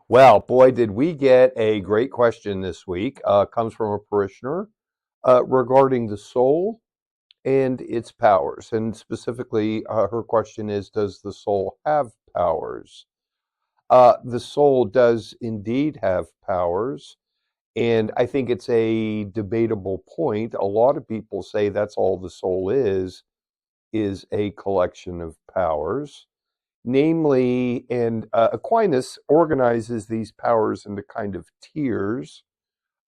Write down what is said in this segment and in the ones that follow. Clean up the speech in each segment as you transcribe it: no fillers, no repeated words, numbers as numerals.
Well, boy, did we get a great question this week. Comes from a parishioner regarding the soul and its powers. And specifically, her question is, does the soul have powers? The soul does indeed have powers. And I think it's a debatable point. A lot of people say that's all the soul is a collection of powers. Namely, and Aquinas organizes these powers into kind of tiers,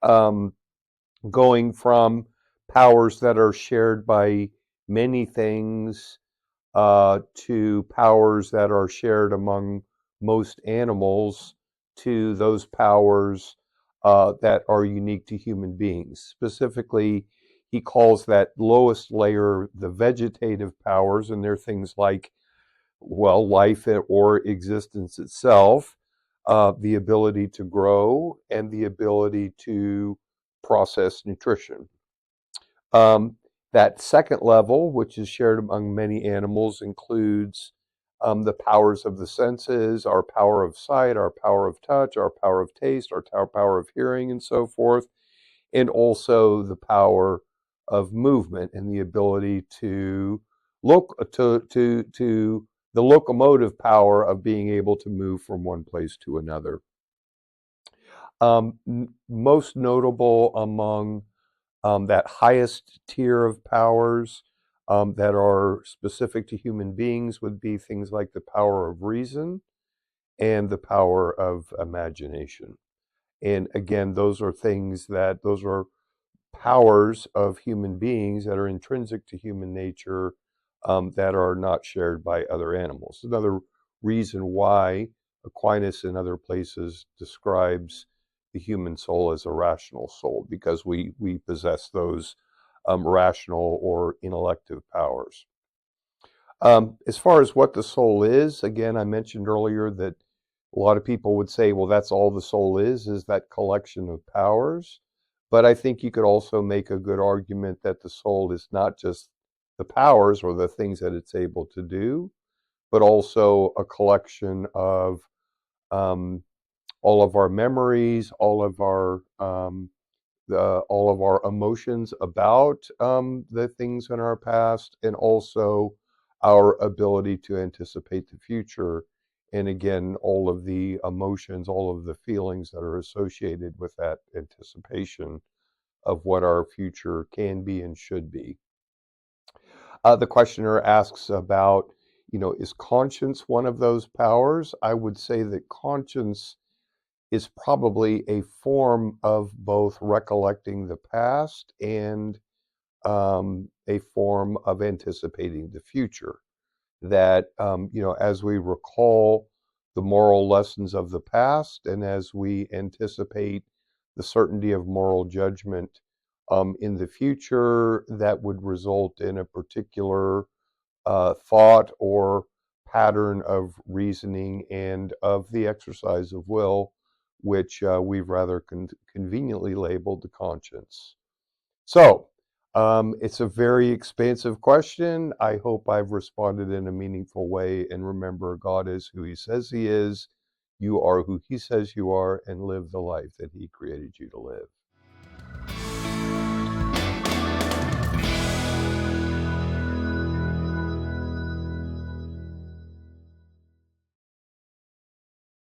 um, going from powers that are shared by many things to powers that are shared among most animals to those powers that are unique to human beings. Specifically, he calls that lowest layer the vegetative powers, and they're things like, well, life or existence itself, the ability to grow, and the ability to process nutrition. Um, that second level, which is shared among many animals, includes the powers of the senses, our power of sight, our power of touch, our power of taste, our power of hearing, and so forth, and also the power of movement and the ability to look to the locomotive power of being able to move from one place to another. Most notable among that highest tier of powers that are specific to human beings would be things like the power of reason and the power of imagination. And again, those are powers of human beings that are intrinsic to human nature, that are not shared by other animals. Another reason why Aquinas in other places describes the human soul as a rational soul, because we possess those rational or intellective powers. As far as what the soul is, again, I mentioned earlier that a lot of people would say, well, that's all the soul is that collection of powers. But I think you could also make a good argument that the soul is not just the powers or the things that it's able to do, but also a collection of um, all of our memories, all of our emotions about the things in our past, and also our ability to anticipate the future. And again, all of the emotions, all of the feelings that are associated with that anticipation of what our future can be and should be. The questioner asks about, is conscience one of those powers? I would say that conscience is probably a form of both recollecting the past and a form of anticipating the future. That, as we recall the moral lessons of the past and as we anticipate the certainty of moral judgment in the future, that would result in a particular thought or pattern of reasoning and of the exercise of will, which we've rather conveniently labeled the conscience. So, it's a very expansive question. I hope I've responded in a meaningful way. And remember, God is who He says He is. You are who He says you are, and live the life that He created you to live.